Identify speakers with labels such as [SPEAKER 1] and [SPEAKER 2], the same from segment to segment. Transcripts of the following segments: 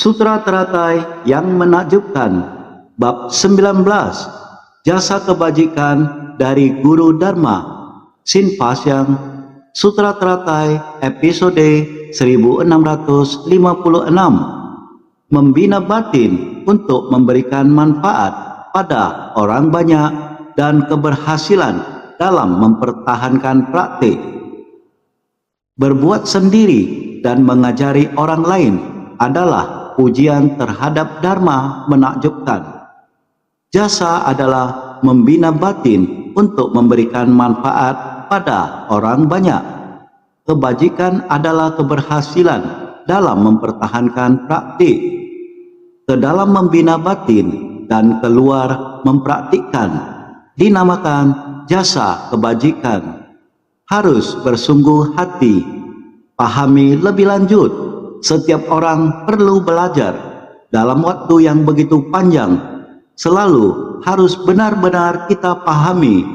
[SPEAKER 1] Sutra Teratai yang Menakjubkan, Bab 19, Jasa Kebajikan dari Guru Dharma, Sin Pasyang, Sutra Teratai, episode 1656, Membina Batin untuk memberikan manfaat pada orang banyak dan keberhasilan dalam mempertahankan praktik. Berbuat sendiri dan mengajari orang lain adalah ujian terhadap Dharma menakjubkan. Jasa adalah membina batin untuk memberikan manfaat pada orang banyak. Kebajikan adalah keberhasilan dalam mempertahankan praktik. Ke dalam membina batin dan keluar mempraktikkan dinamakan jasa kebajikan. Harus bersungguh hati. Pahami lebih lanjut. Setiap orang perlu belajar dalam waktu yang begitu panjang. Selalu harus benar-benar kita pahami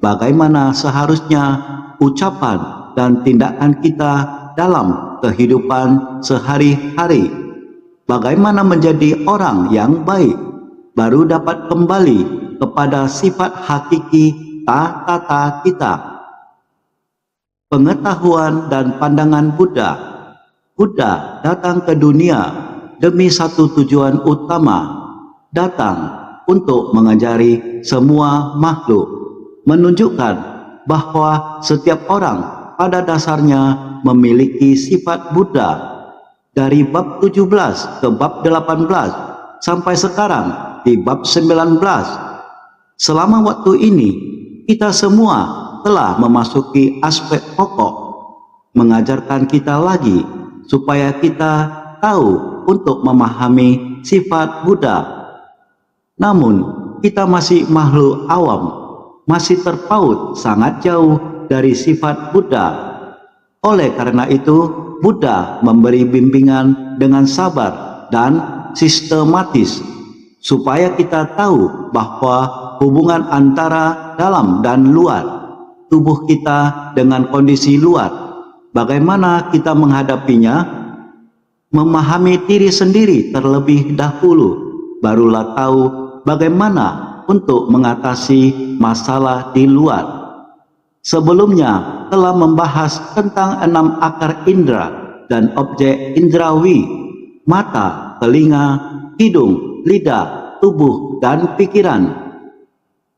[SPEAKER 1] bagaimana seharusnya ucapan dan tindakan kita dalam kehidupan sehari-hari. Bagaimana menjadi orang yang baik, baru dapat kembali kepada sifat hakiki tata kita. Pengetahuan dan pandangan Buddha. Buddha datang ke dunia demi satu tujuan utama, datang untuk mengajari semua makhluk, menunjukkan bahwa setiap orang pada dasarnya memiliki sifat Buddha. Dari bab 17 ke bab 18 sampai sekarang di bab 19. Selama waktu ini kita semua telah memasuki aspek pokok, mengajarkan kita lagi supaya kita tahu untuk memahami sifat Buddha. Namun, kita masih makhluk awam, masih terpaut sangat jauh dari sifat Buddha. Oleh karena itu, Buddha memberi bimbingan dengan sabar dan sistematis, supaya kita tahu bahwa hubungan antara dalam dan luar, tubuh kita dengan kondisi luar, bagaimana kita menghadapinya, memahami diri sendiri terlebih dahulu, barulah tahu bagaimana untuk mengatasi masalah di luar. Sebelumnya telah membahas tentang 6 akar indera dan objek indrawi, mata, telinga, hidung, lidah, tubuh, dan pikiran.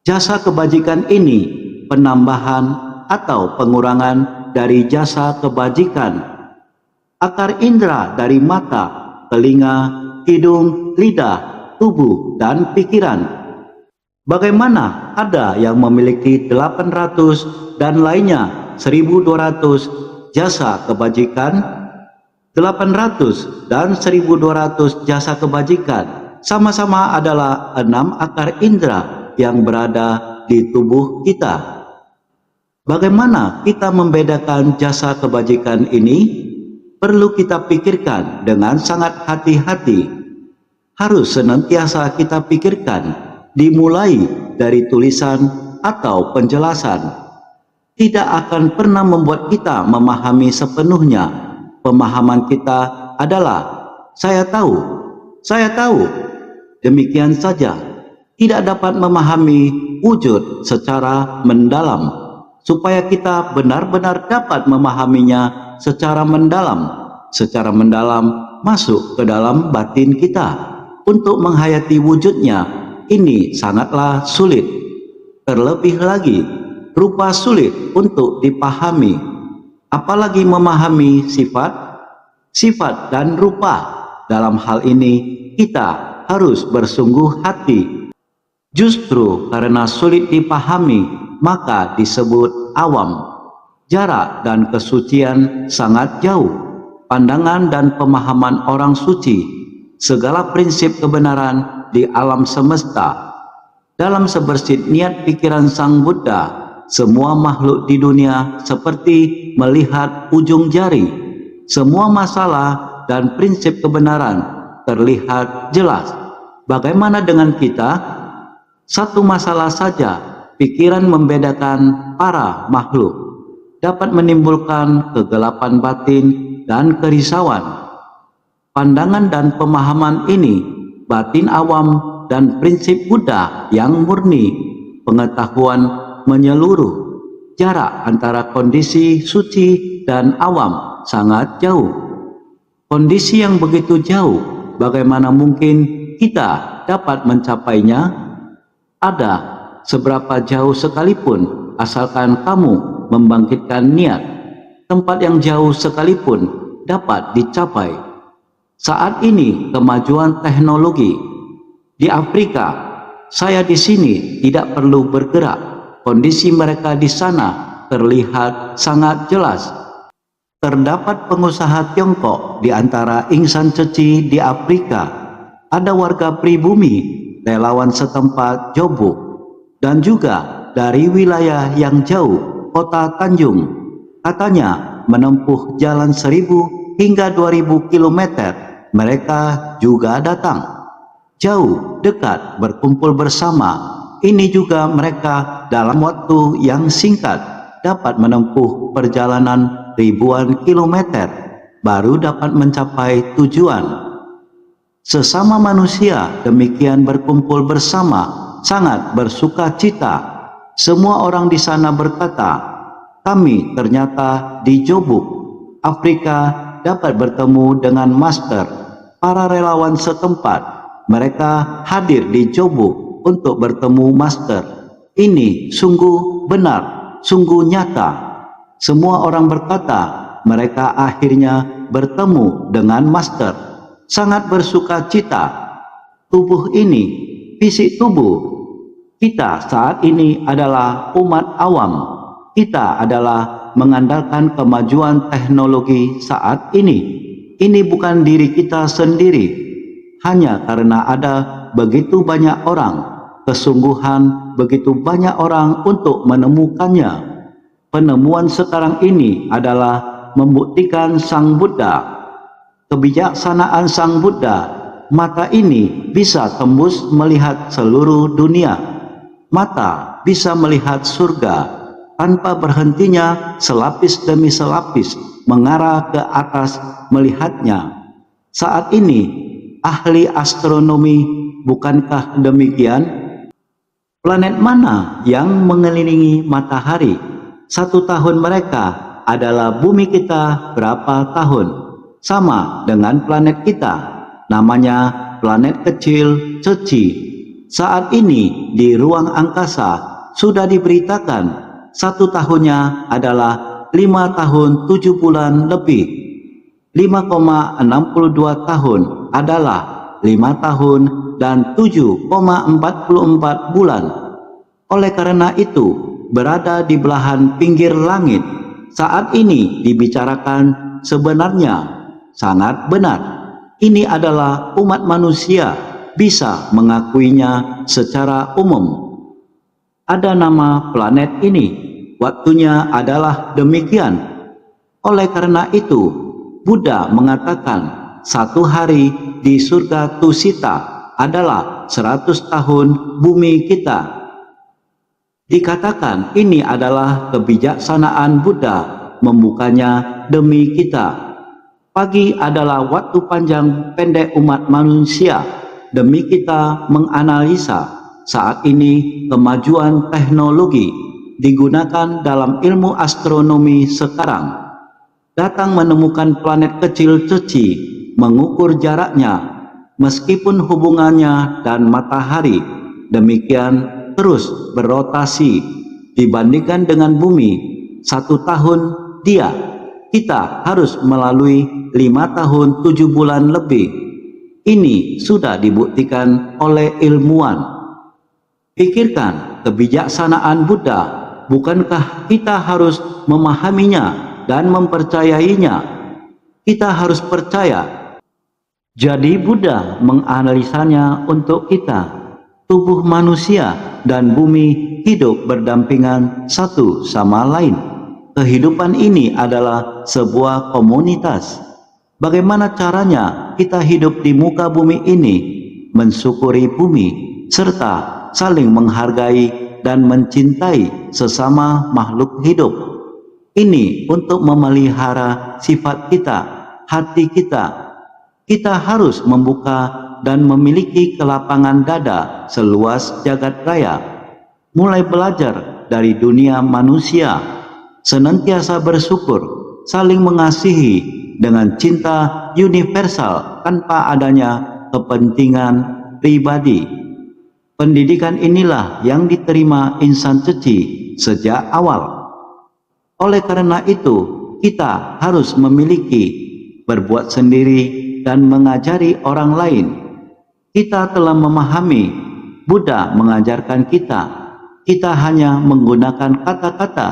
[SPEAKER 1] Jasa kebajikan ini penambahan atau pengurangan dari jasa kebajikan. Akar indera dari mata, telinga, hidung, lidah, tubuh, dan pikiran. Bagaimana ada yang memiliki 800 dan lainnya 1200 jasa kebajikan? 800 dan 1200 jasa kebajikan sama-sama adalah 6 akar indera yang berada di tubuh kita. Bagaimana kita membedakan jasa kebajikan ini? Perlu kita pikirkan dengan sangat hati-hati. Harus senantiasa kita pikirkan, dimulai dari tulisan atau penjelasan. Tidak akan pernah membuat kita memahami sepenuhnya. Pemahaman kita adalah, saya tahu, saya tahu. Demikian saja. Tidak dapat memahami wujud secara mendalam. Supaya kita benar-benar dapat memahaminya secara mendalam masuk ke dalam batin kita. Untuk menghayati wujudnya, ini sangatlah sulit. Terlebih lagi, rupa sulit untuk dipahami. Apalagi memahami sifat dan rupa. Dalam hal ini, kita harus bersungguh hati. Justru karena sulit dipahami, maka disebut awam. Jarak dan kesucian sangat jauh. Pandangan dan pemahaman orang suci, segala prinsip kebenaran di alam semesta. Dalam sebersih niat pikiran Sang Buddha, semua makhluk di dunia seperti melihat ujung jari. Semua masalah dan prinsip kebenaran terlihat jelas. Bagaimana dengan kita? Satu masalah saja, pikiran membedakan para makhluk, dapat menimbulkan kegelapan batin dan kerisauan. Pandangan dan pemahaman ini, batin awam dan prinsip Buddha yang murni, pengetahuan menyeluruh. Jarak antara kondisi suci dan awam sangat jauh. Kondisi yang begitu jauh, bagaimana mungkin kita dapat mencapainya? Ada seberapa jauh sekalipun, asalkan kamu membangkitkan niat, tempat yang jauh sekalipun dapat dicapai. Saat ini kemajuan teknologi di Afrika, saya di sini tidak perlu bergerak. Kondisi mereka di sana terlihat sangat jelas. Terdapat pengusaha Tiongkok di antara insan ceci di Afrika. Ada warga pribumi, relawan setempat Jobo, dan juga dari wilayah yang jauh, kota Tanjung. Katanya menempuh jalan 1000 hingga 2000 kilometer. Mereka juga datang. Jauh, dekat, berkumpul bersama. Ini juga mereka dalam waktu yang singkat dapat menempuh perjalanan ribuan kilometer, baru dapat mencapai tujuan. Sesama manusia demikian berkumpul bersama, sangat bersuka cita. Semua orang di sana berkata, kami ternyata di Jobuk, Afrika, dapat bertemu dengan master, para relawan setempat. Mereka hadir di Jobuk untuk bertemu master. Ini sungguh benar, sungguh nyata. Semua orang berkata, mereka akhirnya bertemu dengan master. Sangat bersuka cita. Tubuh ini, fisik tubuh kita saat ini adalah umat awam. Kita adalah mengandalkan kemajuan teknologi saat ini. Ini bukan diri kita sendiri. Hanya karena ada begitu banyak orang, kesungguhan begitu banyak orang untuk menemukannya. Penemuan sekarang ini adalah membuktikan Sang Buddha, kebijaksanaan Sang Buddha. Mata ini bisa tembus melihat seluruh dunia. Mata bisa melihat surga tanpa berhentinya, selapis demi selapis mengarah ke atas melihatnya. Saat ini ahli astronomi, bukankah demikian? Planet mana yang mengelilingi matahari? 1 tahun mereka adalah bumi kita berapa tahun? Sama dengan planet kita, namanya planet kecil Ceci. Saat ini di ruang angkasa sudah diberitakan 1 tahunnya adalah 5 tahun 7 bulan lebih. 5,62 tahun adalah 5 tahun dan 7,44 bulan. Oleh karena itu, berada di belahan pinggir langit saat ini dibicarakan sebenarnya sangat benar. Ini adalah umat manusia bisa mengakuinya secara umum. Ada nama planet ini, waktunya adalah demikian. Oleh karena itu, Buddha mengatakan 1 hari di surga Tusita adalah 100 tahun bumi kita. Dikatakan ini adalah kebijaksanaan Buddha membukanya demi kita. Pagi adalah waktu panjang pendek umat manusia demi kita menganalisa. Saat ini kemajuan teknologi digunakan dalam ilmu astronomi sekarang. Datang menemukan planet kecil Ceci, mengukur jaraknya, meskipun hubungannya dan matahari demikian terus berotasi dibandingkan dengan bumi. 1 tahun kita harus melalui 5 tahun 7 bulan lebih. Ini sudah dibuktikan oleh ilmuwan. Pikirkan kebijaksanaan Buddha, bukankah kita harus memahaminya dan mempercayainya? Kita harus percaya. Jadi Buddha menganalisanya untuk kita. Tubuh manusia dan bumi hidup berdampingan satu sama lain. Kehidupan ini adalah sebuah komunitas. Bagaimana caranya kita hidup di muka bumi ini? Mensyukuri bumi serta saling menghargai dan mencintai sesama makhluk hidup. Ini untuk memelihara sifat kita, hati kita. Kita harus membuka dan memiliki kelapangan dada seluas jagat raya, mulai belajar dari dunia manusia, senantiasa bersyukur, saling mengasihi dengan cinta universal tanpa adanya kepentingan pribadi. Pendidikan inilah yang diterima insan suci sejak awal. Oleh karena itu, kita harus memiliki, berbuat sendiri, dan mengajari orang lain. Kita telah memahami, Buddha mengajarkan kita hanya menggunakan kata-kata,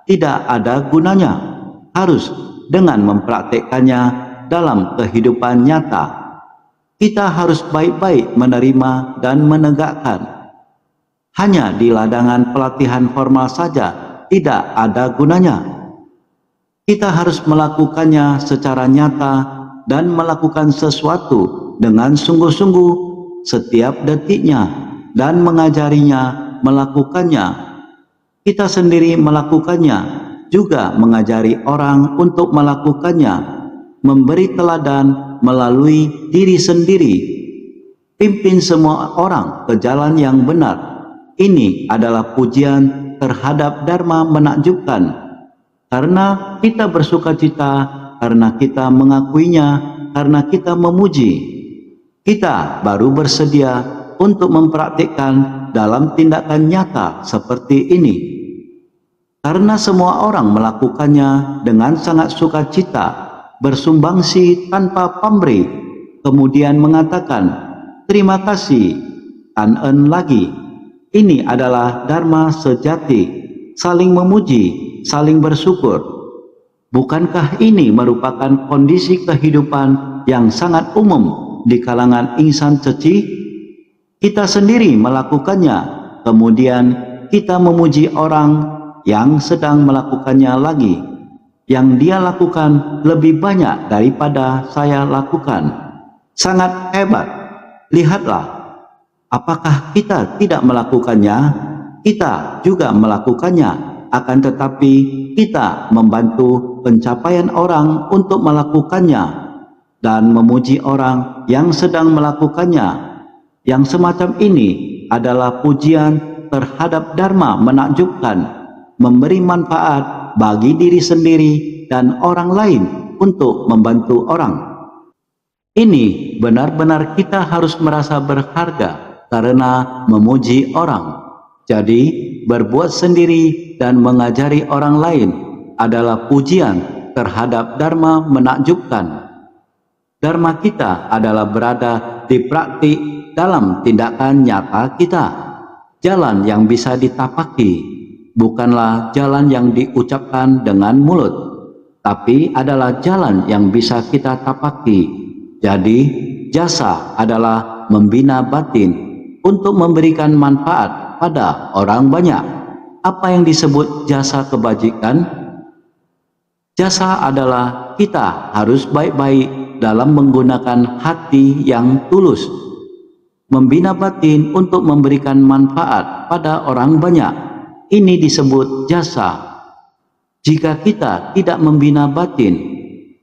[SPEAKER 1] tidak ada gunanya, harus dengan mempraktekkannya dalam kehidupan nyata. Kita harus baik-baik menerima dan menegakkan. Hanya di ladangan pelatihan formal saja tidak ada gunanya. Kita harus melakukannya secara nyata dan melakukan sesuatu dengan sungguh-sungguh setiap detiknya dan mengajarinya melakukannya. Kita sendiri melakukannya, juga mengajari orang untuk melakukannya, memberi teladan melalui diri sendiri. Pimpin semua orang ke jalan yang benar. Ini adalah pujian terhadap Dharma menakjubkan. Karena kita bersukacita, karena kita mengakuinya, karena kita memuji, kita baru bersedia untuk mempraktikkan dalam tindakan nyata seperti ini. Karena semua orang melakukannya dengan sangat sukacita, bersumbangsi tanpa pamrih, kemudian mengatakan, terima kasih, an lagi. Ini adalah Dharma sejati, saling memuji, saling bersyukur. Bukankah ini merupakan kondisi kehidupan yang sangat umum di kalangan insan suci? Kita sendiri melakukannya, kemudian kita memuji orang yang sedang melakukannya lagi. Yang dia lakukan lebih banyak daripada saya lakukan. Sangat hebat. Lihatlah, apakah kita tidak melakukannya? Kita juga melakukannya, akan tetapi kita membantu pencapaian orang untuk melakukannya dan memuji orang yang sedang melakukannya. Yang semacam ini adalah pujian terhadap Dharma menakjubkan, memberi manfaat bagi diri sendiri dan orang lain untuk membantu orang. Ini benar-benar kita harus merasa berharga karena memuji orang. Jadi, berbuat sendiri dan mengajari orang lain adalah pujian terhadap Dharma menakjubkan. Dharma kita adalah berada di praktik dalam tindakan nyata kita. Jalan yang bisa ditapaki bukanlah jalan yang diucapkan dengan mulut, tapi adalah jalan yang bisa kita tapaki. Jadi, jasa adalah membina batin untuk memberikan manfaat pada orang banyak. Apa yang disebut jasa kebajikan? Jasa adalah kita harus baik-baik dalam menggunakan hati yang tulus, membina batin untuk memberikan manfaat pada orang banyak. Ini disebut jasa. Jika kita tidak membina batin,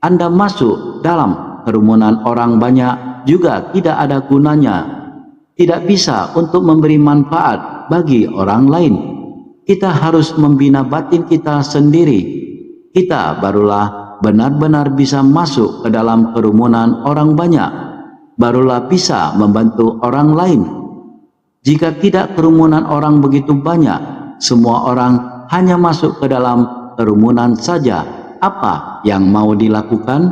[SPEAKER 1] Anda masuk dalam kerumunan orang banyak juga tidak ada gunanya. Tidak bisa untuk memberi manfaat bagi orang lain. Kita harus membina batin kita sendiri. Kita barulah benar-benar bisa masuk ke dalam kerumunan orang banyak. Barulah bisa membantu orang lain. Jika tidak kerumunan orang begitu banyak, semua orang hanya masuk ke dalam kerumunan saja. Apa yang mau dilakukan?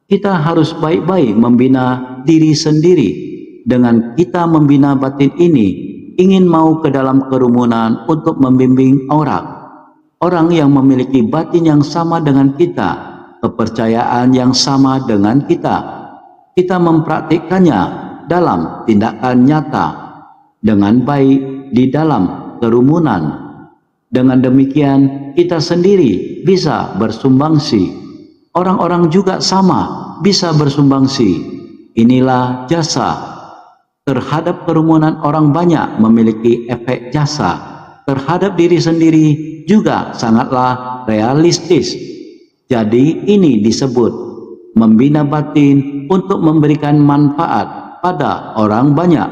[SPEAKER 1] Kita harus baik-baik membina diri sendiri. Dengan kita membina batin ini, ingin mau ke dalam kerumunan untuk membimbing orang. Orang yang memiliki batin yang sama dengan kita, kepercayaan yang sama dengan kita. Kita mempraktikkannya dalam tindakan nyata, dengan baik di dalam kerumunan. Dengan demikian kita sendiri bisa bersumbangsi. Orang-orang juga sama bisa bersumbangsi. Inilah jasa. Terhadap kerumunan orang banyak memiliki efek jasa. Terhadap diri sendiri juga sangatlah realistis. Jadi ini disebut membina batin untuk memberikan manfaat pada orang banyak.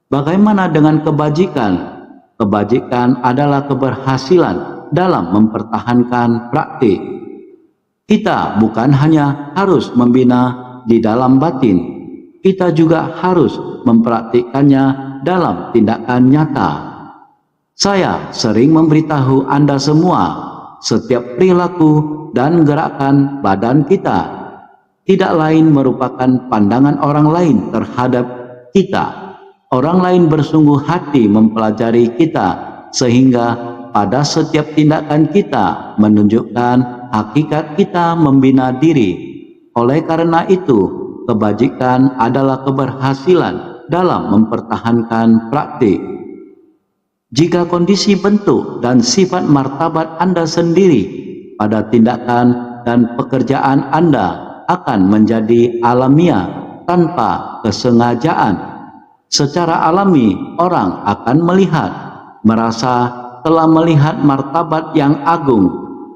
[SPEAKER 1] Bagaimana dengan kebajikan? Kebajikan adalah keberhasilan dalam mempertahankan praktik. Kita bukan hanya harus membina di dalam batin, kita juga harus mempraktikkannya dalam tindakan nyata. Saya sering memberitahu Anda semua, setiap perilaku dan gerakan badan kita tidak lain merupakan pandangan orang lain terhadap kita. Orang lain bersungguh hati mempelajari kita, sehingga pada setiap tindakan kita menunjukkan hakikat kita membina diri. Oleh karena itu, kebajikan adalah keberhasilan dalam mempertahankan praktik. Jika kondisi bentuk dan sifat martabat Anda sendiri pada tindakan dan pekerjaan Anda akan menjadi alamiah tanpa kesengajaan, secara alami orang akan melihat, merasa telah melihat martabat yang agung,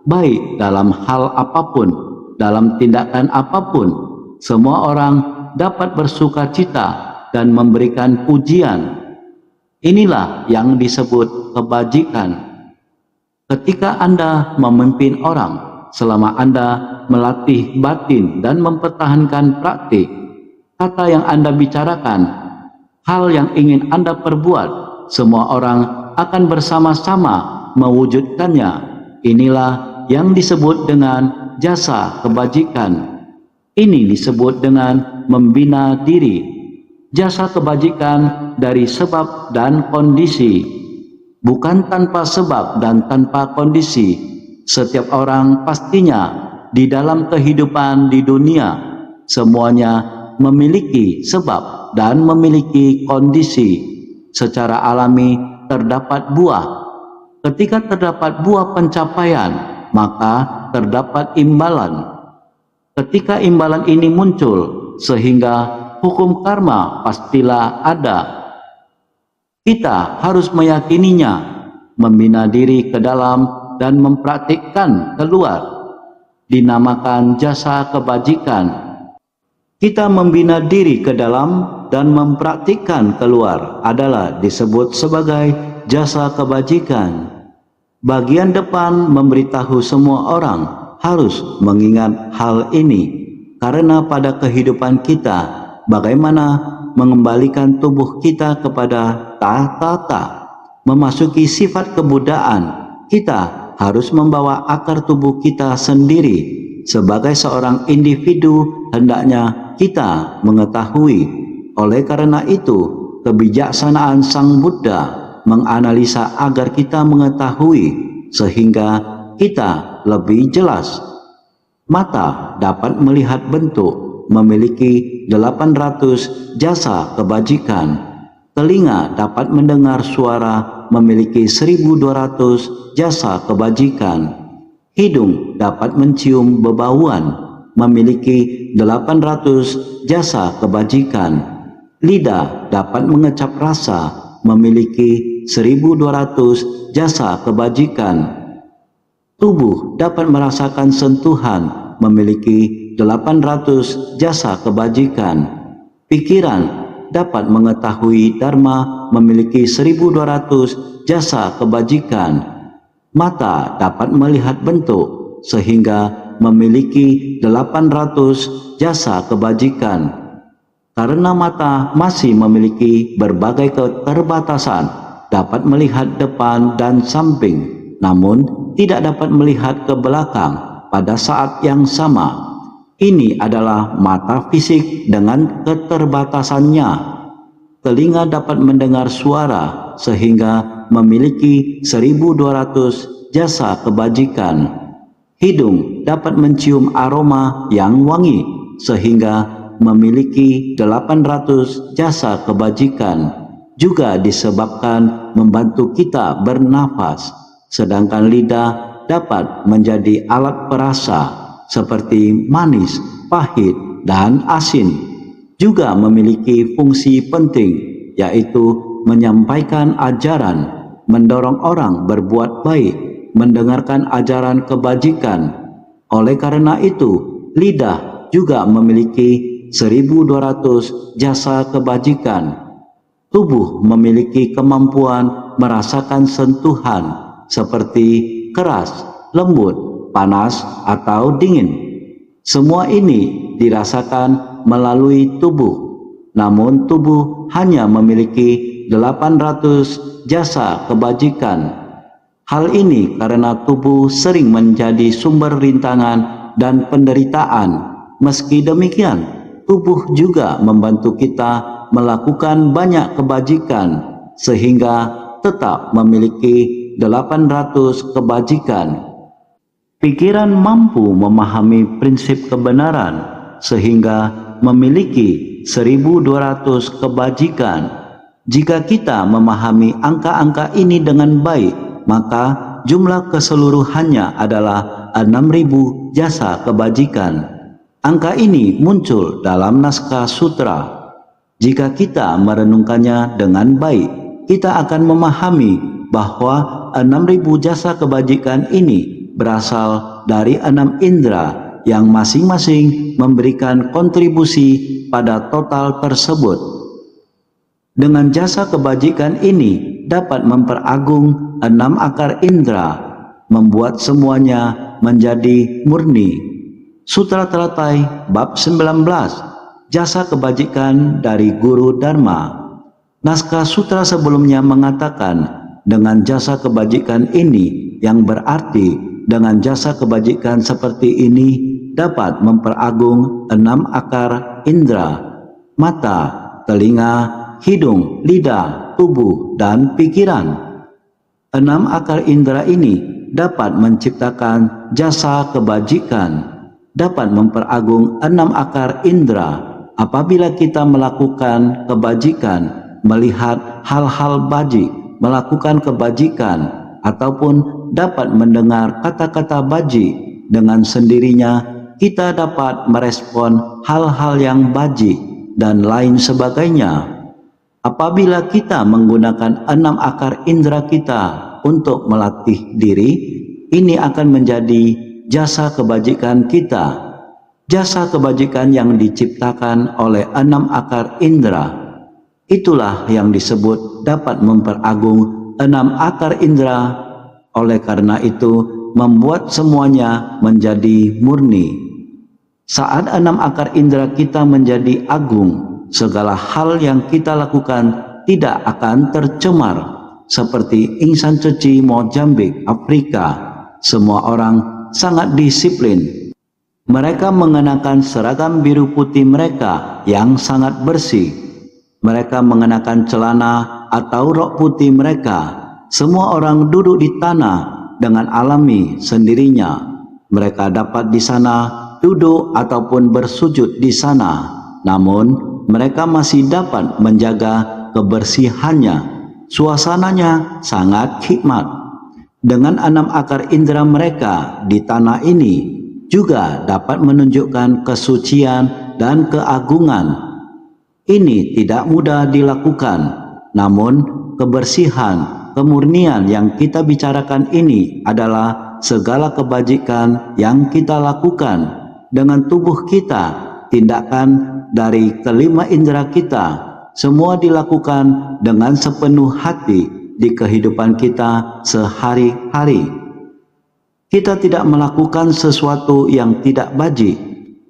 [SPEAKER 1] baik dalam hal apapun, dalam tindakan apapun. Semua orang dapat bersukacita dan memberikan pujian. Inilah yang disebut kebajikan. Ketika Anda memimpin orang, selama Anda melatih batin dan mempertahankan praktik, kata yang Anda bicarakan, hal yang ingin Anda perbuat, semua orang akan bersama-sama mewujudkannya. Inilah yang disebut dengan jasa kebajikan. Ini disebut dengan membina diri. Jasa kebajikan dari sebab dan kondisi, bukan tanpa sebab dan tanpa kondisi. Setiap orang pastinya di dalam kehidupan di dunia, semuanya memiliki sebab dan memiliki kondisi. Secara alami terdapat buah. Ketika terdapat buah pencapaian, maka terdapat imbalan. Ketika imbalan ini muncul, sehingga hukum karma pastilah ada. Kita harus meyakininya, membina diri ke dalam dan mempraktikkan keluar. Dinamakan jasa kebajikan. Kita membina diri ke dalam dan mempraktikkan keluar adalah disebut sebagai jasa kebajikan. Bagian depan memberitahu semua orang harus mengingat hal ini, karena pada kehidupan kita, bagaimana mengembalikan tubuh kita kepada tata, memasuki sifat kebudayaan, kita harus membawa akar tubuh kita sendiri. Sebagai seorang individu, hendaknya kita mengetahui. Oleh karena itu, kebijaksanaan Sang Buddha menganalisa agar kita mengetahui, sehingga kita lebih jelas. Mata dapat melihat bentuk, memiliki 800 jasa kebajikan. Telinga dapat mendengar suara, memiliki 1200 jasa kebajikan. Hidung dapat mencium bebauan, memiliki 800 jasa kebajikan. Lidah dapat mengecap rasa, memiliki 1200 jasa kebajikan. Tubuh dapat merasakan sentuhan, memiliki 800 jasa kebajikan. Pikiran dapat mengetahui dharma, memiliki 1200 jasa kebajikan. Mata dapat melihat bentuk, sehingga memiliki 800 jasa kebajikan. Karena mata masih memiliki berbagai keterbatasan, dapat melihat depan dan samping, namun tidak dapat melihat ke belakang pada saat yang sama. Ini adalah mata fisik dengan keterbatasannya. Telinga dapat mendengar suara, sehingga memiliki 1200 jasa kebajikan. Hidung dapat mencium aroma yang wangi, sehingga memiliki 800 jasa kebajikan. Juga disebabkan membantu kita bernafas. Sedangkan lidah dapat menjadi alat perasa, seperti manis, pahit, dan asin. Juga memiliki fungsi penting, yaitu menyampaikan ajaran, mendorong orang berbuat baik, mendengarkan ajaran kebajikan. Oleh karena itu, lidah juga memiliki 1.200 jasa kebajikan. Tubuh memiliki kemampuan merasakan sentuhan seperti keras, lembut, panas, atau dingin. Semua ini dirasakan melalui tubuh, namun tubuh hanya memiliki 800 jasa kebajikan. Hal ini karena tubuh sering menjadi sumber rintangan dan penderitaan. Meski demikian, tubuh juga membantu kita melakukan banyak kebajikan sehingga tetap memiliki 800 kebajikan. Pikiran mampu memahami prinsip kebenaran sehingga memiliki 1.200 kebajikan. Jika kita memahami angka-angka ini dengan baik, maka jumlah keseluruhannya adalah 6.000 jasa kebajikan. Angka ini muncul dalam naskah sutra. Jika kita merenungkannya dengan baik, kita akan memahami bahwa 6.000 jasa kebajikan ini berasal dari 6 indera yang masing-masing memberikan kontribusi pada total tersebut. Dengan jasa kebajikan ini dapat memperagung 6 akar indera, membuat semuanya menjadi murni. Sutra Teratai bab 19, Jasa Kebajikan dari Guru Dharma. Naskah sutra sebelumnya mengatakan dengan jasa kebajikan ini, yang berarti dengan jasa kebajikan seperti ini dapat memperagung 6 akar indera: mata, telinga, hidung, lidah, tubuh, dan pikiran. 6 akar indera ini dapat menciptakan jasa kebajikan, dapat memperagung 6 akar indera. Apabila kita melakukan kebajikan, melihat hal-hal baji, melakukan kebajikan, ataupun dapat mendengar kata-kata baji, dengan sendirinya kita dapat merespon hal-hal yang baji dan lain sebagainya. Apabila kita menggunakan 6 akar indera kita untuk melatih diri, ini akan menjadi jasa kebajikan kita. Jasa kebajikan yang diciptakan oleh 6 akar indera, itulah yang disebut dapat memperagung 6 akar indera. Oleh karena itu, membuat semuanya menjadi murni. Saat 6 akar indera kita menjadi agung, segala hal yang kita lakukan tidak akan tercemar. Seperti insan Cuci Mozambik, Afrika, semua orang sangat disiplin. Mereka mengenakan seragam biru putih mereka yang sangat bersih. Mereka mengenakan celana atau rok putih mereka. Semua orang duduk di tanah dengan alami sendirinya. Mereka dapat di sana duduk ataupun bersujud di sana. Namun, mereka masih dapat menjaga kebersihannya. Suasananya sangat hikmat. Dengan 6 akar indera mereka di tanah ini, juga dapat menunjukkan kesucian dan keagungan. Ini tidak mudah dilakukan, namun kebersihan, kemurnian yang kita bicarakan ini adalah segala kebajikan yang kita lakukan dengan tubuh kita, tindakan dari kelima indera kita, semua dilakukan dengan sepenuh hati di kehidupan kita sehari-hari. Kita tidak melakukan sesuatu yang tidak baji,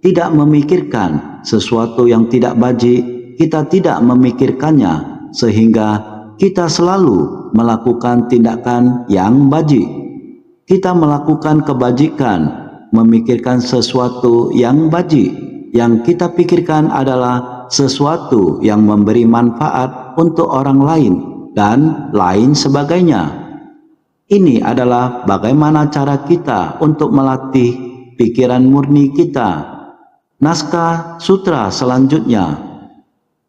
[SPEAKER 1] tidak memikirkan sesuatu yang tidak baji, kita tidak memikirkannya, sehingga kita selalu melakukan tindakan yang baji. Kita melakukan kebajikan, memikirkan sesuatu yang baji. Yang kita pikirkan adalah sesuatu yang memberi manfaat untuk orang lain, dan lain sebagainya. Ini adalah bagaimana cara kita untuk melatih pikiran murni kita. Naskah sutra selanjutnya.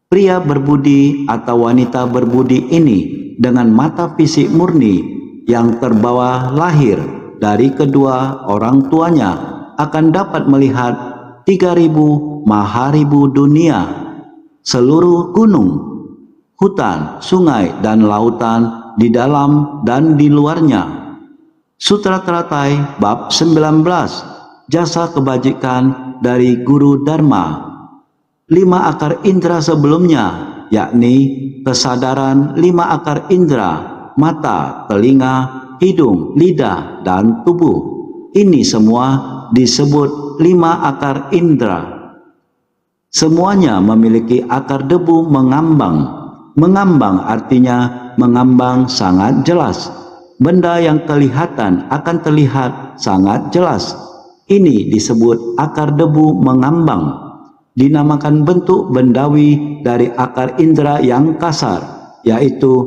[SPEAKER 1] Pria berbudi atau wanita berbudi ini dengan mata fisik murni yang terbawa lahir dari kedua orang tuanya akan dapat melihat 3.000 maharibu dunia, seluruh gunung, hutan, sungai, dan lautan di dalam dan di luarnya. Sutra Teratai bab 19, jasa kebajikan dari guru Dharma. 5 akar indera sebelumnya, yakni kesadaran 5 akar indera, mata, telinga, hidung, lidah, dan tubuh. Ini semua disebut 5 akar indera. Semuanya memiliki akar debu mengambang. Mengambang artinya mengambang sangat jelas. Benda yang kelihatan akan terlihat sangat jelas. Ini disebut akar debu mengambang. Dinamakan bentuk bendawi dari akar indera yang kasar, yaitu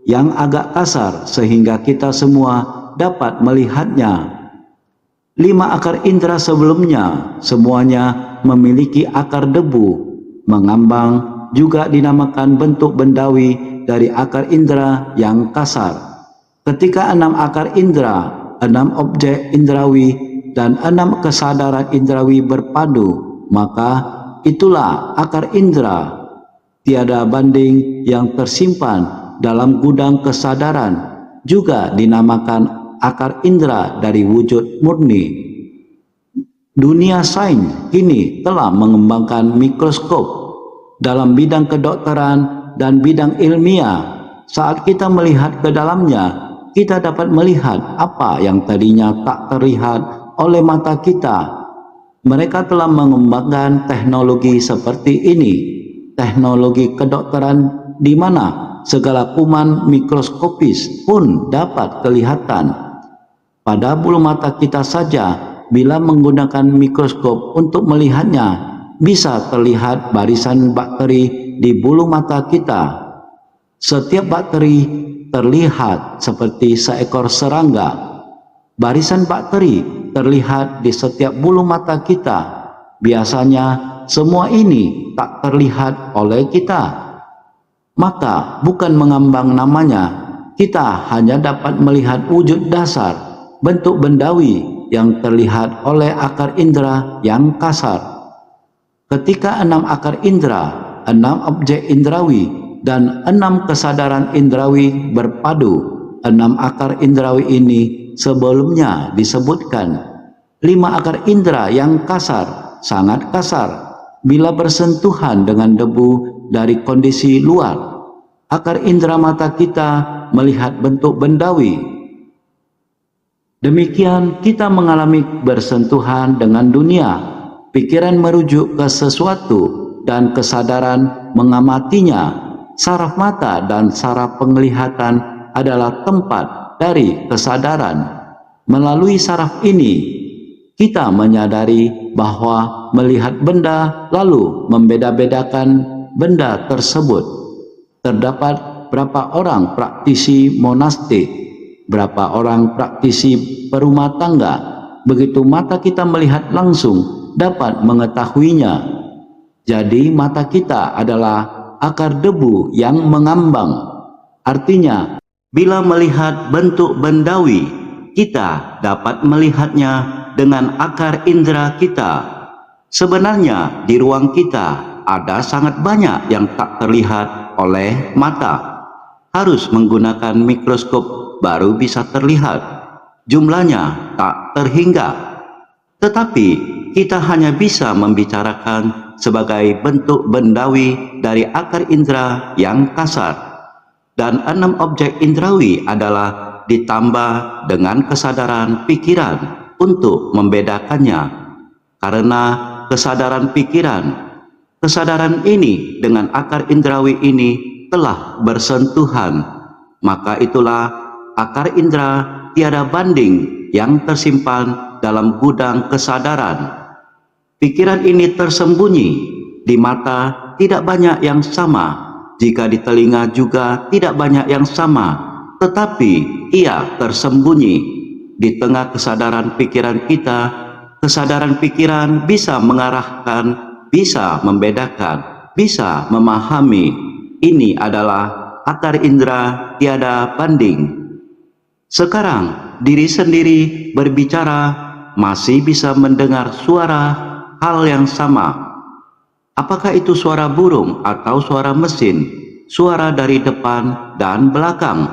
[SPEAKER 1] yang agak kasar sehingga kita semua dapat melihatnya. 5 akar indera sebelumnya semuanya memiliki akar debu mengambang, juga dinamakan bentuk bendawi dari akar indera yang kasar. Ketika 6 akar indera, 6 objek indrawi, dan 6 kesadaran indrawi berpadu, maka itulah akar indera tiada banding yang tersimpan dalam gudang kesadaran, juga dinamakan akar indera dari wujud murni. Dunia sains kini telah mengembangkan mikroskop dalam bidang kedokteran dan bidang ilmiah. Saat kita melihat ke dalamnya, kita dapat melihat apa yang tadinya tak terlihat oleh mata kita. Mereka telah mengembangkan teknologi seperti ini, teknologi kedokteran di mana segala kuman mikroskopis pun dapat kelihatan. Pada bulu mata kita saja, bila menggunakan mikroskop untuk melihatnya, bisa terlihat barisan bakteri di bulu mata kita. Setiap bakteri terlihat seperti seekor serangga. Barisan bakteri terlihat di setiap bulu mata kita. Biasanya semua ini tak terlihat oleh kita. Maka bukan mengambang namanya, kita hanya dapat melihat wujud dasar, bentuk bendawi yang terlihat oleh akar indera yang kasar. Ketika 6 akar indera, 6 objek indrawi, dan 6 kesadaran indrawi berpadu, 6 akar indrawi ini sebelumnya disebutkan 5 akar indera yang kasar, sangat kasar bila bersentuhan dengan debu dari kondisi luar. Akar indera mata kita melihat bentuk bendawi. Demikian kita mengalami bersentuhan dengan dunia. Pikiran merujuk ke sesuatu dan kesadaran mengamatinya. Saraf mata dan saraf penglihatan adalah tempat dari kesadaran. Melalui saraf ini, kita menyadari bahwa melihat benda lalu membeda-bedakan benda tersebut. Terdapat berapa orang praktisi monastik, berapa orang praktisi perumah tangga. Begitu mata kita melihat langsung dapat mengetahuinya. Jadi mata kita adalah akar debu yang mengambang. Artinya, bila melihat bentuk bendawi, kita dapat melihatnya dengan akar indera kita. Sebenarnya di ruang kita ada sangat banyak yang tak terlihat oleh mata. Harus menggunakan mikroskop baru bisa terlihat. Jumlahnya tak terhingga. Tetapi kita hanya bisa membicarakan sebagai bentuk bendawi dari akar indera yang kasar. Dan 6 objek indrawi adalah ditambah dengan kesadaran pikiran untuk membedakannya. Karena kesadaran kesadaran ini dengan akar indrawi ini telah bersentuhan, maka itulah akar indera tiada banding yang tersimpan dalam gudang kesadaran. Pikiran ini tersembunyi. Di mata tidak banyak yang sama, jika di telinga juga tidak banyak yang sama, tetapi ia tersembunyi. Di tengah kesadaran pikiran kita, kesadaran pikiran bisa mengarahkan, bisa membedakan, bisa memahami. Ini adalah akar indera tiada banding. Sekarang diri sendiri berbicara, masih bisa mendengar suara hal yang sama. Apakah itu suara burung atau suara mesin, suara dari depan dan belakang?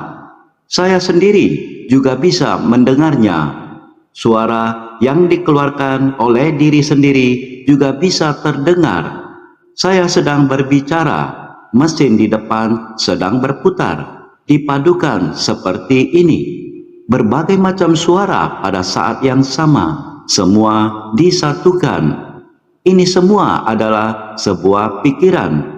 [SPEAKER 1] Saya sendiri juga bisa mendengarnya. Suara yang dikeluarkan oleh diri sendiri juga bisa terdengar. Saya sedang berbicara, mesin di depan sedang berputar, dipadukan seperti ini. Berbagai macam suara pada saat yang sama, semua disatukan. Ini semua adalah sebuah pikiran.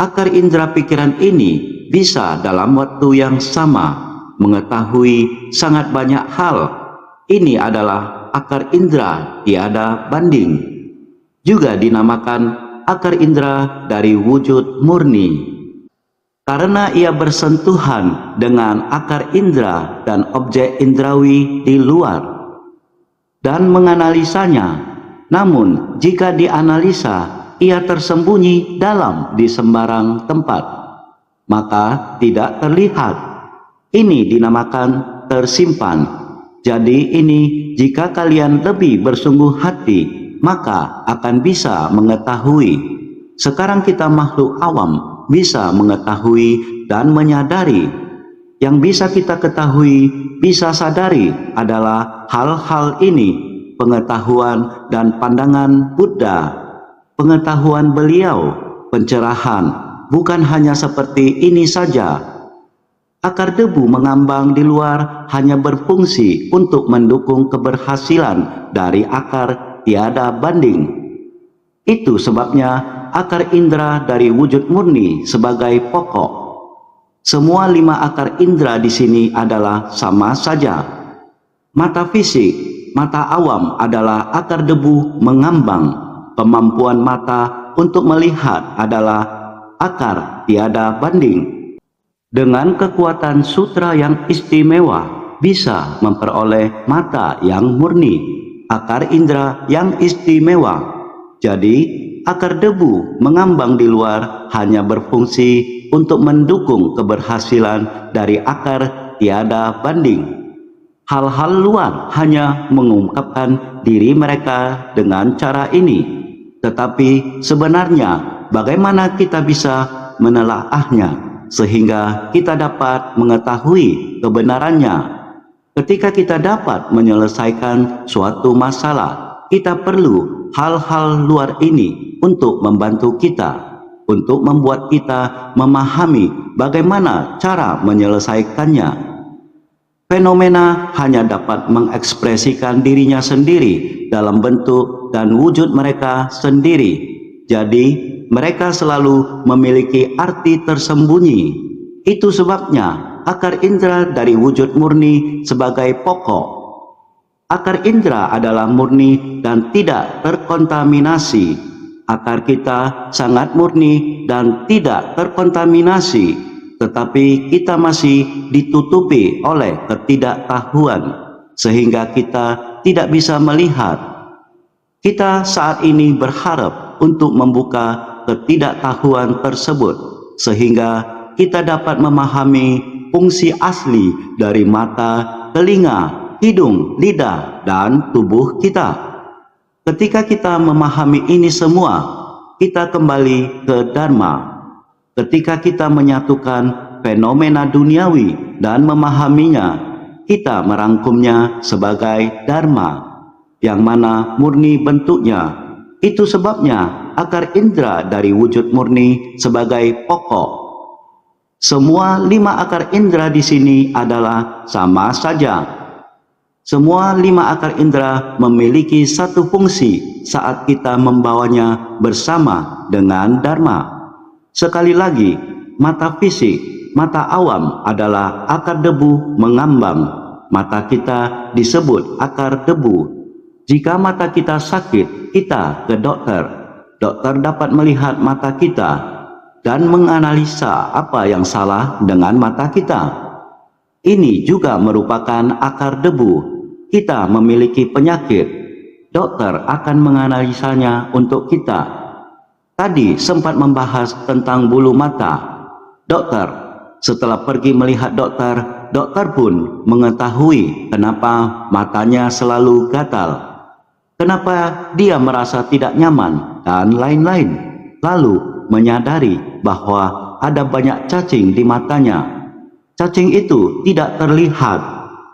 [SPEAKER 1] Akar indera pikiran ini bisa dalam waktu yang sama mengetahui sangat banyak hal. Ini adalah akar indera tiada banding. Juga dinamakan akar indera dari wujud murni. Karena ia bersentuhan dengan akar indera dan objek indrawi di luar dan menganalisanya. Namun jika dianalisa, ia tersembunyi dalam di sembarang tempat, maka tidak terlihat. Ini dinamakan tersimpan. Jadi ini jika kalian lebih bersungguh hati, maka akan bisa mengetahui. Sekarang kita makhluk awam bisa mengetahui dan menyadari. Yang bisa kita ketahui, bisa sadari adalah hal-hal ini, pengetahuan dan pandangan Buddha. Pengetahuan beliau, pencerahan, bukan hanya seperti ini saja. Akar debu mengambang di luar hanya berfungsi untuk mendukung keberhasilan dari akar tiada banding. Itu sebabnya akar indera dari wujud murni sebagai pokok. Semua 5 akar indera di sini adalah sama saja. Mata fisik, mata awam adalah akar debu mengambang. Kemampuan mata untuk melihat adalah akar tiada banding. Dengan kekuatan sutra yang istimewa, bisa memperoleh mata yang murni, akar indera yang istimewa. Jadi, akar debu mengambang di luar hanya berfungsi untuk mendukung keberhasilan dari akar tiada banding. Hal-hal luar hanya mengungkapkan diri mereka dengan cara ini. Tetapi sebenarnya bagaimana kita bisa menelaahnya sehingga kita dapat mengetahui kebenarannya? Ketika kita dapat menyelesaikan suatu masalah, kita perlu hal-hal luar ini untuk membantu kita, untuk membuat kita memahami bagaimana cara menyelesaikannya. Fenomena hanya dapat mengekspresikan dirinya sendiri dalam bentuk dan wujud mereka sendiri. Jadi, mereka selalu memiliki arti tersembunyi. Itu sebabnya akar indera dari wujud murni sebagai pokok. Akar indera adalah murni dan tidak terkontaminasi. Akar kita sangat murni dan tidak terkontaminasi. Tetapi kita masih ditutupi oleh ketidaktahuan, sehingga kita tidak bisa melihat. Kita saat ini berharap untuk membuka ketidaktahuan tersebut, sehingga kita dapat memahami fungsi asli dari mata, telinga, hidung, lidah, dan tubuh kita. Ketika kita memahami ini semua, kita kembali ke Dharma. Ketika kita menyatukan fenomena duniawi dan memahaminya, kita merangkumnya sebagai Dharma, yang mana murni bentuknya. Itu sebabnya akar indera dari wujud murni sebagai pokok. Semua 5 akar indera di sini adalah sama saja. Semua 5 akar indera memiliki satu fungsi saat kita membawanya bersama dengan Dharma. Sekali lagi, mata fisik, mata awam adalah akar debu mengambang. Mata kita disebut akar debu. Jika mata kita sakit, kita ke dokter. Dokter dapat melihat mata kita dan menganalisa apa yang salah dengan mata kita. Ini juga merupakan akar debu. Kita memiliki penyakit. Dokter akan menganalisanya untuk kita. Tadi sempat membahas tentang bulu mata. Dokter, setelah pergi melihat dokter, dokter pun mengetahui kenapa matanya selalu gatal, kenapa dia merasa tidak nyaman, dan lain-lain. Lalu menyadari bahwa ada banyak cacing di matanya. Cacing itu tidak terlihat.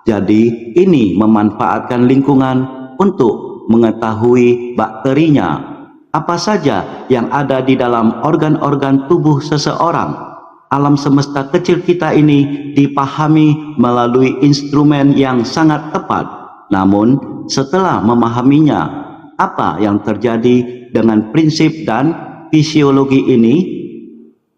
[SPEAKER 1] Jadi ini memanfaatkan lingkungan untuk mengetahui bakterinya, apa saja yang ada di dalam organ-organ tubuh seseorang. Alam semesta kecil kita ini dipahami melalui instrumen yang sangat tepat. Namun, setelah memahaminya, apa yang terjadi dengan prinsip dan fisiologi ini?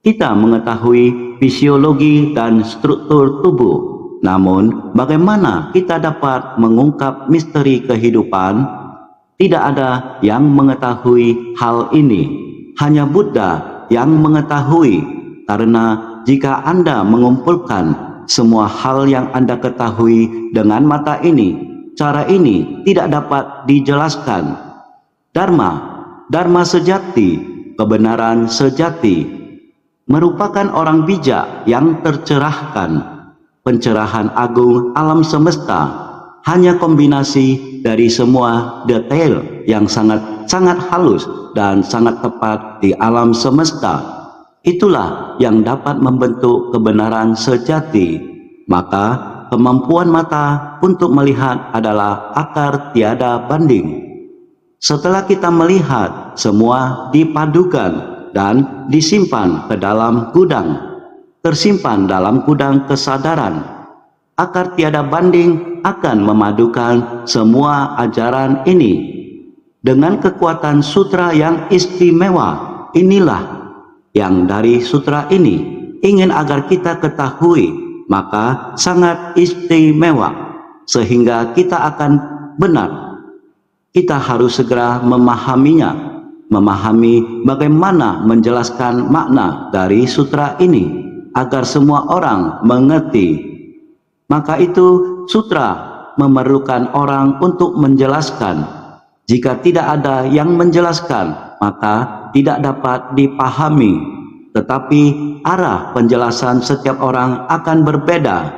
[SPEAKER 1] Kita mengetahui fisiologi dan struktur tubuh. Namun, bagaimana kita dapat mengungkap misteri kehidupan? Tidak ada yang mengetahui hal ini. Hanya Buddha yang mengetahui. Karena jika Anda mengumpulkan semua hal yang Anda ketahui dengan mata ini, cara ini tidak dapat dijelaskan. Dharma sejati, kebenaran sejati, merupakan orang bijak yang tercerahkan. Pencerahan agung alam semesta hanya kombinasi dari semua detail yang sangat halus dan sangat tepat di alam semesta. Itulah yang dapat membentuk kebenaran sejati. Maka kemampuan mata untuk melihat adalah akar tiada banding. Setelah kita melihat, semua dipadukan dan disimpan ke dalam gudang. Tersimpan dalam gudang kesadaran. Akar tiada banding akan memadukan semua ajaran ini. Dengan kekuatan sutra yang istimewa, inilah yang dari sutra ini ingin agar kita ketahui, maka sangat istimewa, sehingga kita akan benar. Kita harus segera memahaminya, memahami bagaimana menjelaskan makna dari sutra ini, agar semua orang mengerti. Maka itu sutra memerlukan orang untuk menjelaskan. Jika tidak ada yang menjelaskan, maka tidak dapat dipahami. Tetapi arah penjelasan setiap orang akan berbeda.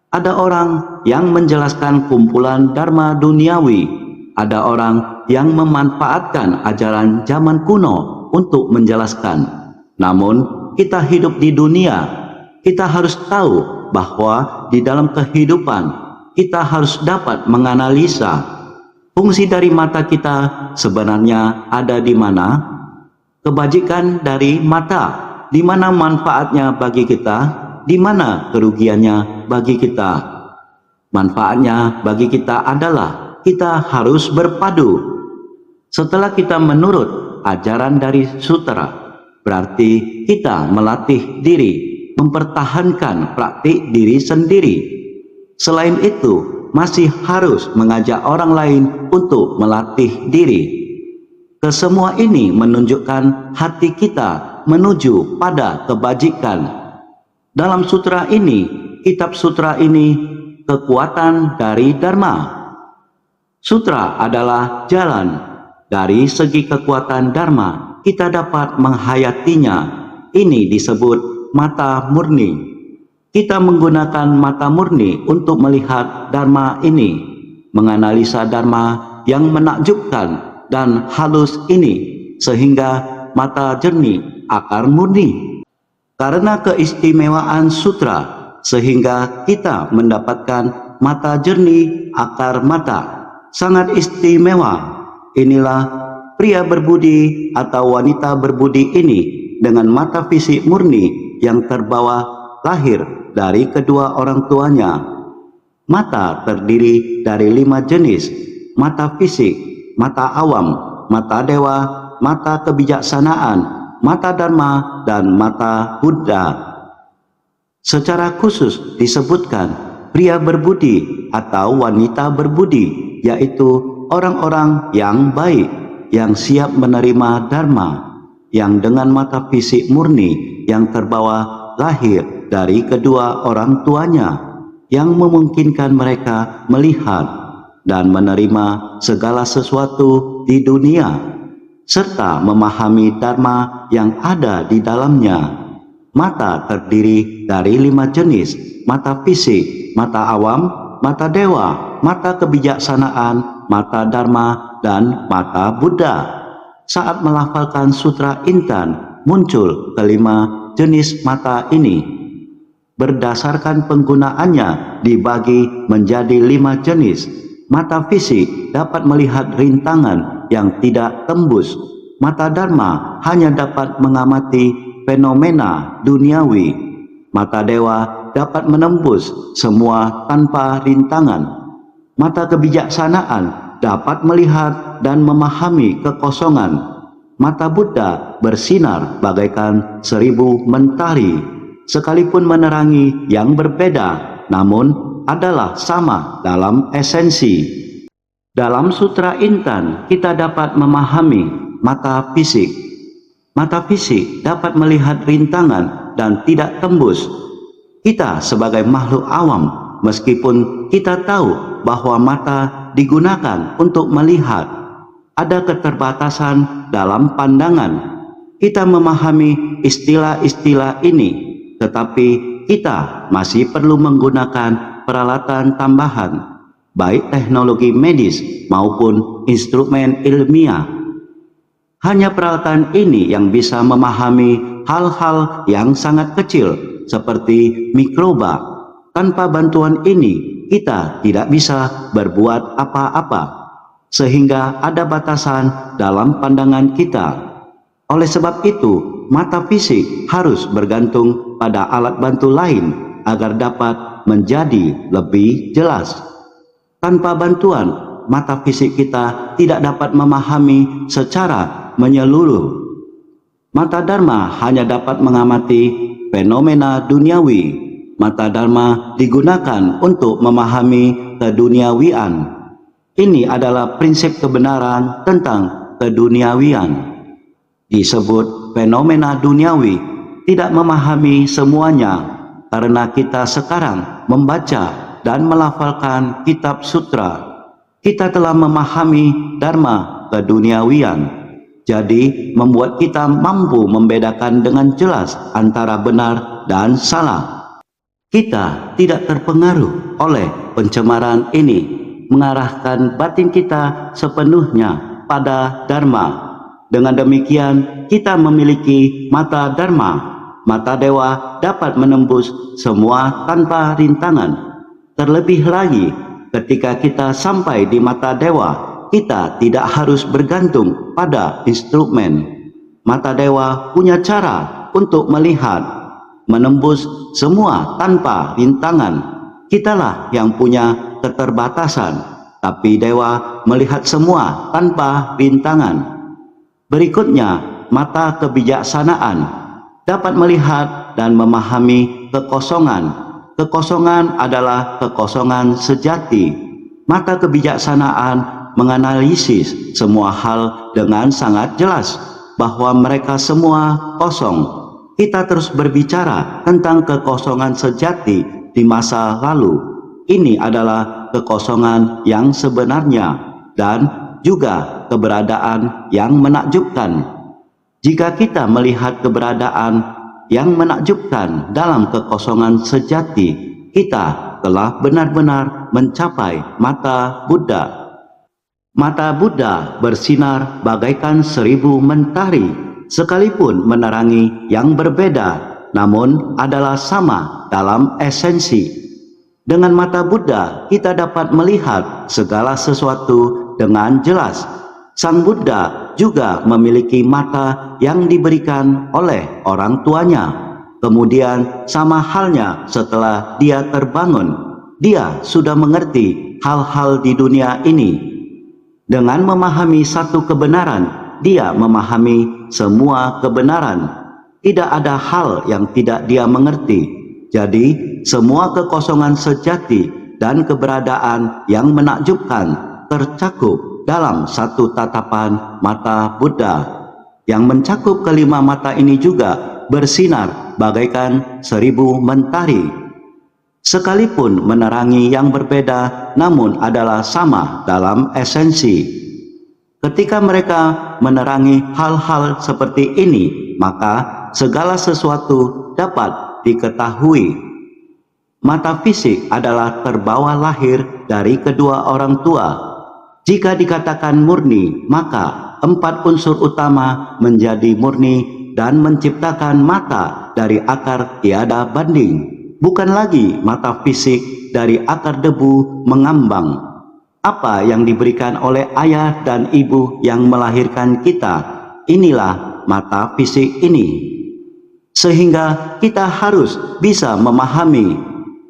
[SPEAKER 1] Ada orang yang menjelaskan kumpulan dharma duniawi. Ada orang yang memanfaatkan ajaran zaman kuno untuk menjelaskan. Namun, kita hidup di dunia, kita harus tahu bahwa di dalam kehidupan kita harus dapat menganalisa fungsi dari mata kita sebenarnya ada di mana, kebajikan dari mata, di mana manfaatnya bagi kita, di mana kerugiannya bagi kita. Manfaatnya bagi kita adalah kita harus berpadu. Setelah kita menurut ajaran dari sutra, berarti kita melatih diri, mempertahankan praktik diri sendiri. Selain itu, masih harus mengajak orang lain untuk melatih diri. Kesemua ini menunjukkan hati kita menuju pada kebajikan. Dalam sutra ini, kitab sutra ini, kekuatan dari Dharma. Sutra adalah jalan. Dari segi kekuatan Dharma, kita dapat menghayatinya. Ini disebut mata murni. Kita menggunakan mata murni untuk melihat Dharma ini, menganalisa Dharma yang menakjubkan dan halus ini, sehingga mata jernih, akar murni. Karena keistimewaan sutra, sehingga kita mendapatkan mata jernih, akar mata. Sangat istimewa. Inilah pria berbudi atau wanita berbudi ini dengan mata fisik murni yang terbawa lahir dari kedua orang tuanya. Mata terdiri dari 5 jenis: mata fisik, mata awam, mata dewa, mata kebijaksanaan, mata dharma, dan mata Buddha. Secara khusus disebutkan pria berbudi atau wanita berbudi, yaitu orang-orang yang baik, yang siap menerima dharma, yang dengan mata fisik murni yang terbawa lahir dari kedua orang tuanya, yang memungkinkan mereka melihat dan menerima segala sesuatu di dunia, serta memahami dharma yang ada di dalamnya. Mata terdiri dari 5 jenis: mata fisik, mata awam, mata dewa, mata kebijaksanaan, mata dharma, dan mata Buddha. Saat melafalkan sutra intan, muncul kelima jenis mata ini. Berdasarkan penggunaannya dibagi menjadi 5 jenis: mata fisik, dapat melihat rintangan yang tidak tembus. Mata dharma hanya dapat mengamati fenomena duniawi. Mata dewa dapat menembus semua tanpa rintangan. Mata kebijaksanaan dapat melihat dan memahami kekosongan. Mata Buddha bersinar bagaikan 1000 mentari, sekalipun menerangi yang berbeda, namun adalah sama dalam esensi. Dalam Sutra Intan, kita dapat memahami mata fisik. Mata fisik dapat melihat rintangan dan tidak tembus. Kita sebagai makhluk awam, meskipun kita tahu bahwa mata digunakan untuk melihat, ada keterbatasan dalam pandangan. Kita memahami istilah-istilah ini, tetapi kita masih perlu menggunakan peralatan tambahan, baik teknologi medis maupun instrumen ilmiah. Hanya peralatan ini yang bisa memahami hal-hal yang sangat kecil seperti mikroba. Tanpa bantuan ini, kita tidak bisa berbuat apa-apa, sehingga ada batasan dalam pandangan kita. Oleh sebab itu, mata fisik harus bergantung pada alat bantu lain agar dapat menjadi lebih jelas. Tanpa bantuan, mata fisik kita tidak dapat memahami secara menyeluruh. Mata dharma hanya dapat mengamati fenomena duniawi. Mata dharma digunakan untuk memahami keduniawian. Ini adalah prinsip kebenaran tentang keduniawian. Disebut fenomena duniawi, tidak memahami semuanya, karena kita sekarang membaca dan melafalkan kitab sutra. Kita telah memahami dharma keduniawian, jadi membuat kita mampu membedakan dengan jelas antara benar dan salah. Kita tidak terpengaruh oleh pencemaran ini, mengarahkan batin kita sepenuhnya pada dharma. Dengan demikian, kita memiliki mata dharma. Mata dewa dapat menembus semua tanpa rintangan. Terlebih lagi, ketika kita sampai di mata dewa, kita tidak harus bergantung pada instrumen. Mata dewa punya cara untuk melihat, menembus semua tanpa rintangan. Kitalah yang punya keterbatasan, tapi dewa melihat semua tanpa rintangan. Berikutnya, mata kebijaksanaan dapat melihat dan memahami kekosongan. Kekosongan adalah kekosongan sejati. Mata kebijaksanaan menganalisis semua hal dengan sangat jelas bahwa mereka semua kosong. Kita terus berbicara tentang kekosongan sejati di masa lalu. Ini adalah kekosongan yang sebenarnya dan juga keberadaan yang menakjubkan. Jika kita melihat keberadaan yang menakjubkan dalam kekosongan sejati, kita telah benar-benar mencapai mata Buddha. Mata Buddha bersinar bagaikan 1000 mentari, sekalipun menerangi yang berbeda, namun adalah sama dalam esensi. Dengan mata Buddha, kita dapat melihat segala sesuatu dengan jelas. Sang Buddha juga memiliki mata yang diberikan oleh orang tuanya. Kemudian sama halnya setelah dia terbangun, dia sudah mengerti hal-hal di dunia ini. Dengan memahami satu kebenaran, dia memahami semua kebenaran. Tidak ada hal yang tidak dia mengerti. Jadi, semua kekosongan sejati dan keberadaan yang menakjubkan tercakup dalam satu tatapan mata Buddha. Yang mencakup kelima mata ini juga bersinar bagaikan 1000 mentari. Sekalipun menerangi yang berbeda, namun adalah sama dalam esensi. Ketika mereka menerangi hal-hal seperti ini, maka segala sesuatu dapat diketahui. Mata fisik adalah terbawa lahir dari kedua orang tua. Jika dikatakan murni, maka 4 unsur utama menjadi murni dan menciptakan mata dari akar tiada banding. Bukan lagi mata fisik dari akar debu mengambang. Apa yang diberikan oleh ayah dan ibu yang melahirkan kita, inilah mata fisik ini. Sehingga kita harus bisa memahami.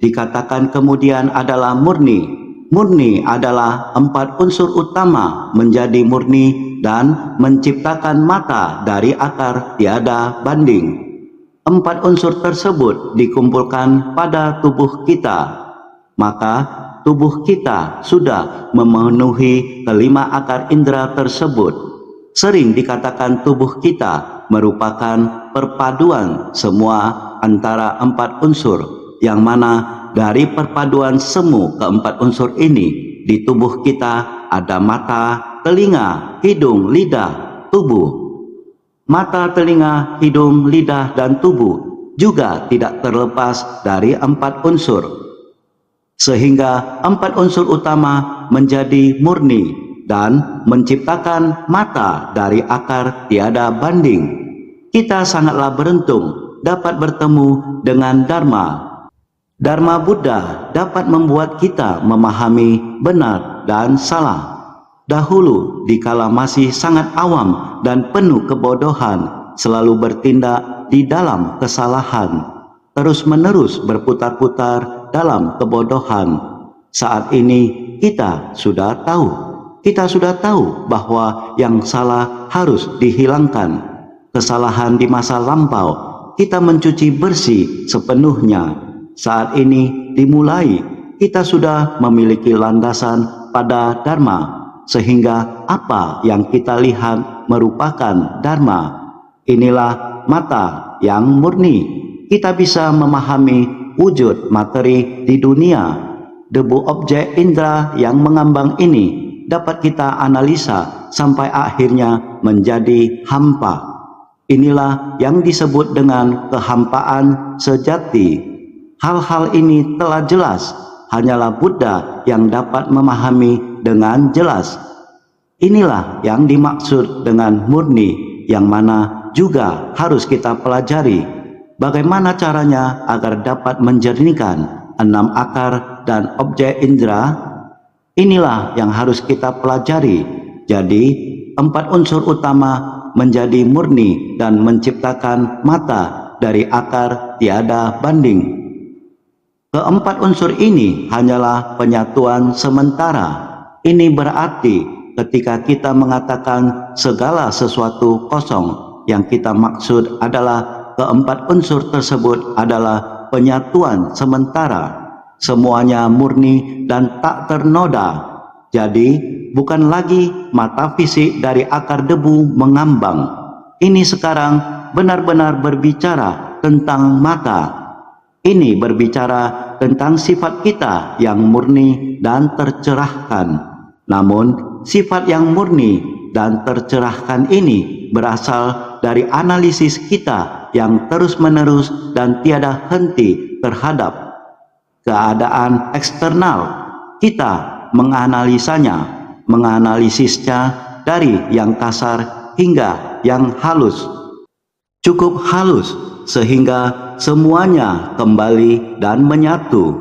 [SPEAKER 1] Dikatakan kemudian adalah murni. Murni adalah 4 unsur utama menjadi murni dan menciptakan mata dari akar tiada banding. 4 unsur tersebut dikumpulkan pada tubuh kita. Maka tubuh kita sudah memenuhi kelima akar indera tersebut. Sering dikatakan tubuh kita merupakan perpaduan semua antara 4 unsur, yang mana dari perpaduan semu keempat unsur ini di tubuh kita ada mata, telinga, hidung, lidah, tubuh. Mata, telinga, hidung, lidah, dan tubuh juga tidak terlepas dari 4 unsur. Sehingga 4 unsur utama menjadi murni dan menciptakan mata dari akar tiada banding. Kita sangatlah beruntung dapat bertemu dengan Dharma. Dharma Buddha dapat membuat kita memahami benar dan salah. Dahulu, dikala masih sangat awam dan penuh kebodohan, selalu bertindak di dalam kesalahan, terus-menerus berputar-putar dalam kebodohan. Saat ini kita sudah tahu bahwa yang salah harus dihilangkan. Kesalahan di masa lampau kita mencuci bersih sepenuhnya. Saat ini dimulai, kita sudah memiliki landasan pada Dharma, sehingga apa yang kita lihat merupakan Dharma. Inilah mata yang murni. Kita bisa memahami wujud materi di dunia. Debu objek indera yang mengambang ini dapat kita analisa sampai akhirnya menjadi hampa. Inilah yang disebut dengan kehampaan sejati. Hal-hal ini telah jelas, hanyalah Buddha yang dapat memahami dengan jelas. Inilah yang dimaksud dengan murni, yang mana juga harus kita pelajari. Bagaimana caranya agar dapat menjernihkan 6 akar dan objek indera? Inilah yang harus kita pelajari. Jadi, 4 unsur utama menjadi murni dan menciptakan mata dari akar tiada banding. Keempat unsur ini hanyalah penyatuan sementara. Ini berarti ketika kita mengatakan segala sesuatu kosong, yang kita maksud adalah keempat unsur tersebut adalah penyatuan sementara. Semuanya murni dan tak ternoda. Jadi bukan lagi mata fisik dari akar debu mengambang. Ini sekarang benar-benar berbicara tentang mata. Ini berbicara tentang sifat kita yang murni dan tercerahkan. Namun sifat yang murni dan tercerahkan ini berasal dari analisis kita yang terus-menerus dan tiada henti terhadap keadaan eksternal. Kita menganalisisnya dari yang kasar hingga yang halus. Cukup halus sehingga semuanya kembali dan menyatu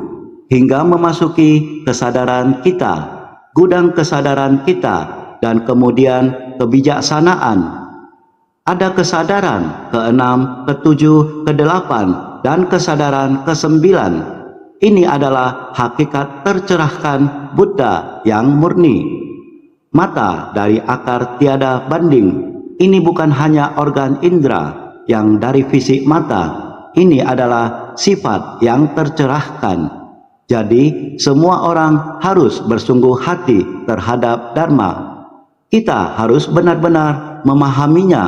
[SPEAKER 1] hingga memasuki kesadaran kita, gudang kesadaran kita, dan kemudian kebijaksanaan. Ada kesadaran ke-6, ke-7, ke-8, dan kesadaran ke-9. Ini adalah hakikat tercerahkan Buddha yang murni. Mata dari akar tiada banding. Ini bukan hanya organ indera yang dari fisik mata. Ini adalah sifat yang tercerahkan. Jadi semua orang harus bersungguh hati terhadap Dharma. Kita harus benar-benar memahaminya,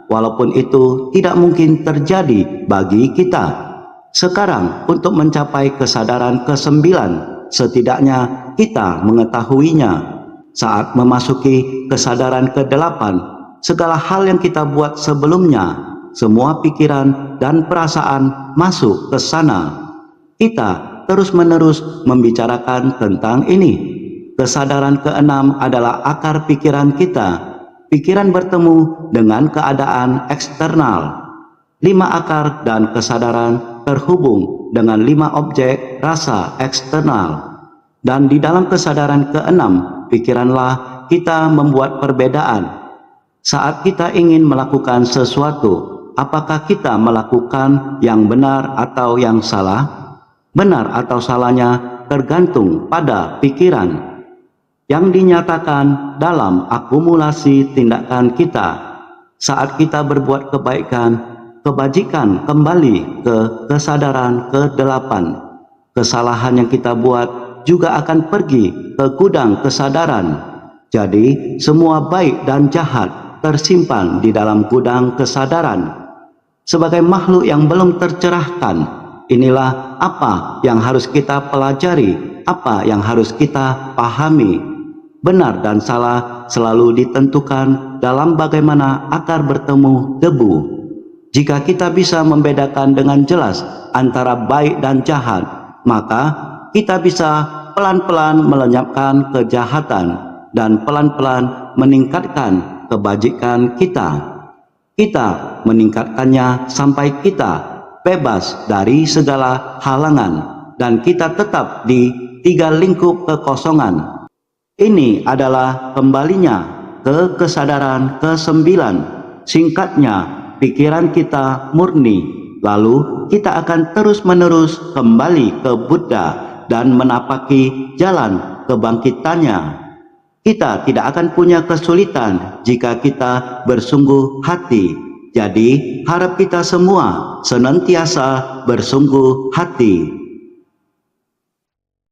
[SPEAKER 1] walaupun itu tidak mungkin terjadi bagi kita. Sekarang untuk mencapai kesadaran ke-9, setidaknya kita mengetahuinya. Saat memasuki kesadaran ke-8, segala hal yang kita buat sebelumnya, semua pikiran dan perasaan masuk ke sana. Kita terus-menerus membicarakan tentang ini. Kesadaran ke-6 adalah akar pikiran kita. Pikiran bertemu dengan keadaan eksternal. 5 akar dan kesadaran terhubung dengan 5 objek rasa eksternal. Dan di dalam kesadaran ke-6 pikiranlah kita membuat perbedaan. Saat kita ingin melakukan sesuatu, apakah kita melakukan yang benar atau yang salah? Benar atau salahnya tergantung pada pikiran yang dinyatakan dalam akumulasi tindakan kita. Saat kita berbuat kebaikan, kebajikan kembali ke kesadaran ke-8. Kesalahan yang kita buat juga akan pergi ke gudang kesadaran. Jadi, semua baik dan jahat tersimpan di dalam gudang kesadaran. Sebagai makhluk yang belum tercerahkan, inilah apa yang harus kita pelajari, apa yang harus kita pahami. Benar dan salah selalu ditentukan dalam bagaimana akar bertemu debu. Jika kita bisa membedakan dengan jelas antara baik dan jahat, maka kita bisa pelan-pelan melenyapkan kejahatan dan pelan-pelan meningkatkan kebajikan kita. Kita meningkatkannya sampai kita bebas dari segala halangan dan kita tetap di 3 lingkup kekosongan. Ini adalah kembalinya ke kesadaran ke-9. Singkatnya, pikiran kita murni, lalu kita akan terus-menerus kembali ke Buddha dan menapaki jalan kebangkitannya. Kita tidak akan punya kesulitan jika kita bersungguh hati. Jadi, harap kita semua senantiasa bersungguh hati.